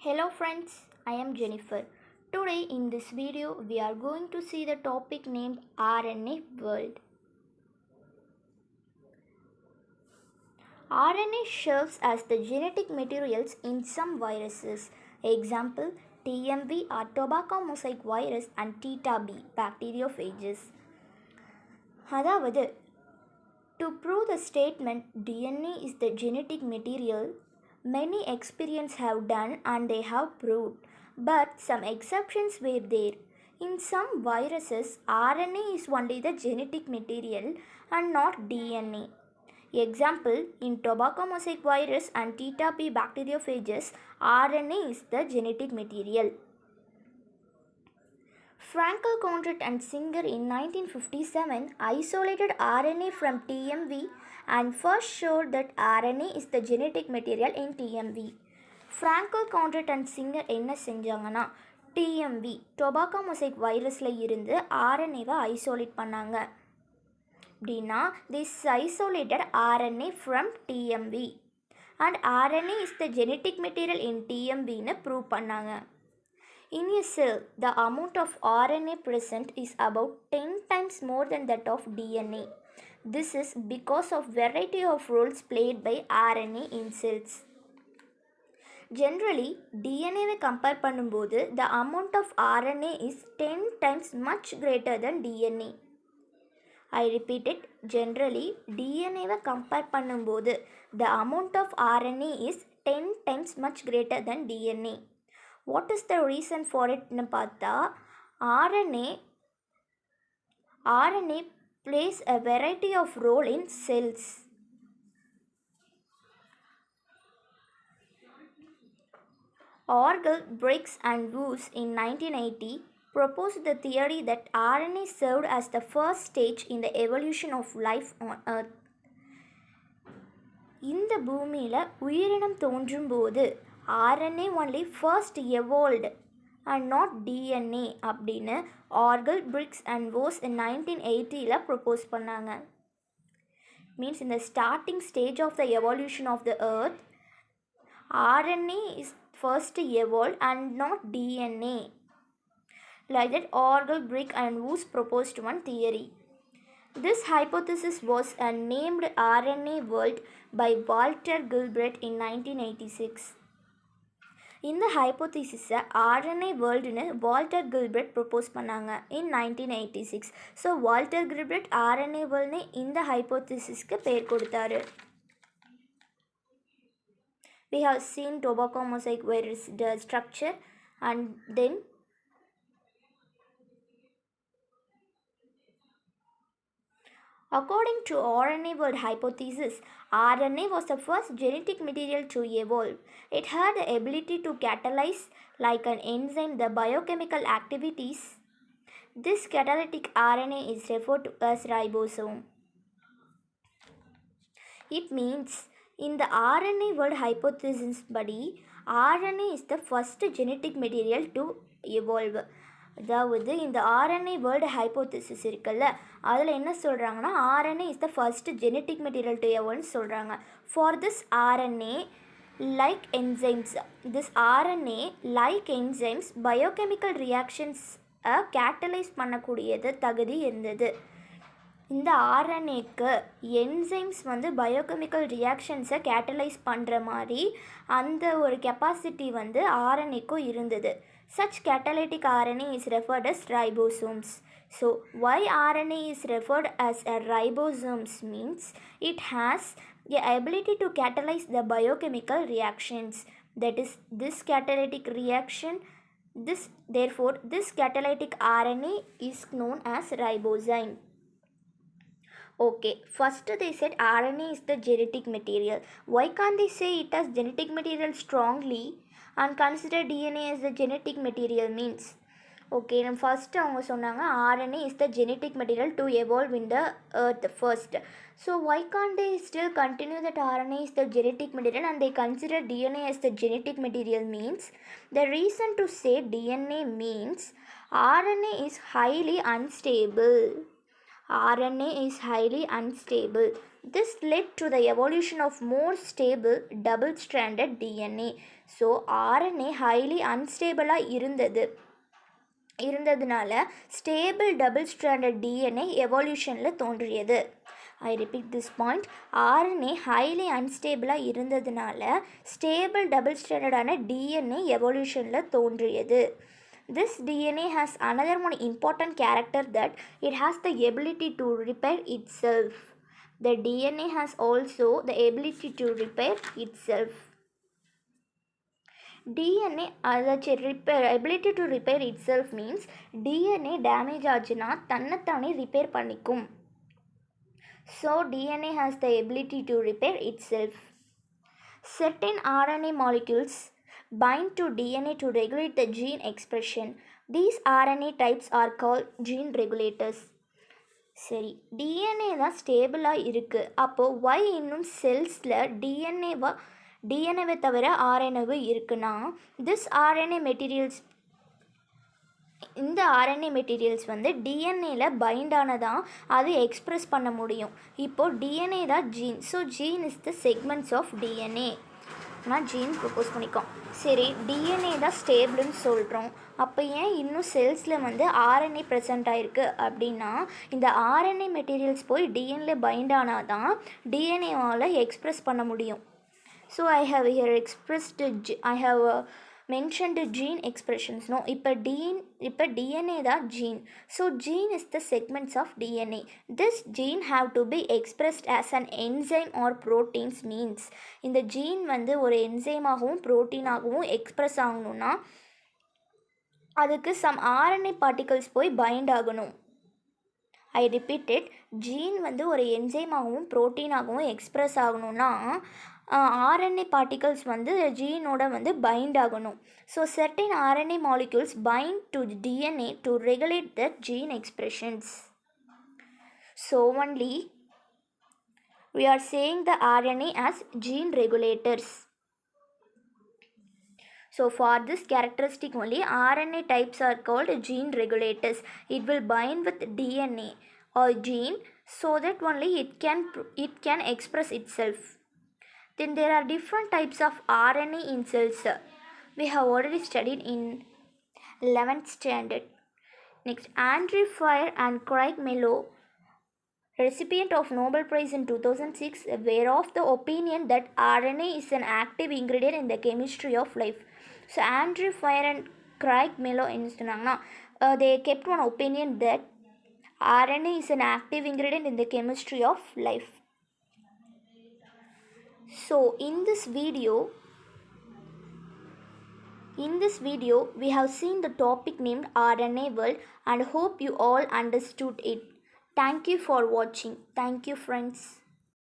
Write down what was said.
Hello friends, I am Jennifer. Today in this video we are going to see the topic named RNA world. RNA serves as the genetic materials in some viruses. Example TMV or tobacco mosaic virus and Theta B bacteriophages. அதாவது to prove the statement DNA is the genetic material, many experiments have done and they have proved, but some exceptions were there. In some viruses, RNA is only the genetic material and not DNA. Example, in tobacco mosaic virus and Theta B bacteriophages, RNA is the genetic material. Frankel, Condrit and Singer in 1957 isolated RNA from TMV and first showed that RNA is the genetic material in TMV. Frankel, Condrit and Singer என்ன செஞ்சாங்கன்னா TMV tobacco mosaic வைரஸில் இருந்து RNAவை isolate பண்ணாங்க. அப்படின்னா this isolated RNA from TMV and RNA is the genetic material in TMVன்னு prove பண்ணாங்க. In a cell, the amount of RNA present is about 10 times more than that of DNA. This is because of variety of roles played by RNA in cells. Generally, DNA compare பண்ணும்போது the amount of RNA is 10 times much greater than DNA. I repeat it, generally, DNA compare பண்ணும்போது the amount of RNA is 10 times much greater than DNA. What is the reason for it னு பார்த்தா RNA plays a variety of role in cells. Orgel, Briggs and Woos in 1980 proposed the theory that RNA served as the first stage in the evolution of life on Earth. இந்த பூமியில் உயிரினம் தோன்றும் போது RNA only first evolved and not DNA அப்படின்னு Orgel, Crick and Woese in 1980 propose பண்ணாங்க. Means இந்த starting stage of the evolution of the earth RNA is first evolved and not DNA. Like that Orgel, Brick and Woos proposed one theory. This hypothesis was named RNA world by Walter Gilbert in 1986. இந்த ஹைப்போதிசிஸை RNA வேர்ல்டுன்னு Walter Gilbert propose பண்ணாங்க இன் 1986. So Walter Gilbert RNA வேர்ல்டுன்னு இந்த ஹைப்போதிசிஸ்க்கு பேர் கொடுத்தாரு. We have seen tobacco mosaic virus structure and then according to RNA world hypothesis, RNA was the first genetic material to evolve. It had the ability to catalyze, like an enzyme, the biochemical activities. This catalytic RNA is referred to as ribosome. It means, in the RNA world hypothesis body, RNA is the first genetic material to evolve. அதாவது இந்த RNA world hypothesis இருக்குல்ல அதில் என்ன சொல்கிறாங்கன்னா RNA is the first genetic material to எவல்வ்னு சொல்கிறாங்க. For this RNA like enzymes biochemical ரியாக்ஷன்ஸை catalyse பண்ணக்கூடியது தகுதி இருந்தது. இந்த RNAக்கு என்சைம்ஸ் பயோகெமிக்கல் ரியாக்ஷன்ஸை கேட்டலைஸ் பண்ணுற மாதிரி அந்த ஒரு கெப்பாசிட்டி RNAக்கும் இருந்தது. Such catalytic RNA is referred as ribosomes. So, why RNA is referred as a ribosomes means it has the ability to catalyze the biochemical reactions. That is, this catalytic reaction, this catalytic RNA is known as ribosome. Okay, first they said RNA is the genetic material. Why can't they say it as genetic material strongly and consider DNA as the genetic material means? Okay, நம்ம first அவங்க சொன்னாங்க RNA is the genetic material to evolve in the earth first. So why can't they still continue that RNA is the genetic material and they consider DNA as the genetic material means? The reason to say DNA means RNA is highly unstable. RNA is highly unstable. This led to the evolution of more stable double-stranded DNA. So RNA highly அன்ஸ்டேபிளாக இருந்ததுனால stable double stranded DNA எவல்யூஷனில் தோன்றியது. I repeat this point. RNA highly அன்ஸ்டேபிளாக இருந்ததுனால stable double ஸ்ட்ராண்டடான DNA எவல்யூஷனில் தோன்றியது. This DNA has another one important character, that it has the ability to repair itself. The DNA has also the ability to repair itself. DNA ability to repair itself means DNA damage ஆச்சுன்னா தன்னைத்தானே repair பண்ணிக்கும். So DNA has the ability to repair itself. Certain RNA molecules bind to DNA to regulate the gene expression. These RNA types are called gene regulators. சரி, DNA தான் ஸ்டேபிளாக இருக்குது. அப்போது Y இன்னும் செல்ஸில் டிஎன்ஏவை தவிர ஆர்என்ஏவு இருக்குன்னா இந்த ஆர்என்ஏ மெட்டீரியல்ஸ் வந்து டிஎன்ஏல பைண்டானதான் அது எக்ஸ்ப்ரெஸ் பண்ண முடியும். இப்போது டிஎன்ஏ தான் gene. So gene is the segments of DNA. நான் ஜீன் ப்ரப்போஸ் பண்ணிக்கோம். சரி, டிஎன்ஏ தான் ஸ்டேபிள்னு சொல்கிறோம். அப்போ ஏன் இன்னும் செல்ஸில் வந்து ஆர்என்ஏ ப்ரெசென்ட் ஆகிருக்கு அப்படின்னா, இந்த ஆர்என்ஏ மெட்டீரியல்ஸ் போய் டிஎன்ஏல பைண்ட் ஆனால் தான் டிஎன்ஏவால் எக்ஸ்ப்ரெஸ் பண்ண முடியும். So I have mentioned gene expressions. No, இப்போ DNA தான் gene. So gene is the segments of DNA. This gene have to be expressed as an enzyme or proteins means இந்த gene வந்து ஒரு என்சைமாகவும் ப்ரோட்டீனாகவும் express ஆகணும்னா அதுக்கு some RNA particles போய் find ஆகணும். I repeat it. Gene வந்து ஒரு என்சைமாகவும் ப்ரோட்டீனாகவும் எக்ஸ்ப்ரெஸ் ஆகணும்னா ஆர்என்ஏ பார்ட்டிகல்ஸ் வந்து ஜீனோட வந்து பைண்ட் ஆகணும். So certain RNA molecules bind to DNA to regulate the gene expressions. So only we are saying the RNA as gene regulators. So for this characteristic only, RNA types are called gene regulators. It will bind with DNA or gene so that only it can express itself. Then there are different types of RNA in cells. We have already studied in 11th standard. Next, Andrew Fire and Craig Mello, recipient of Nobel Prize in 2006, were of the opinion that RNA is an active ingredient in the chemistry of life. So Andrew Fire and Craig Mello என்ன சொன்னாங்கன்னா, they kept one opinion that RNA is an active ingredient in the chemistry of life. So in this video we have seen the topic named RNA world and hope you all understood it. Thank you for watching. Thank you friends.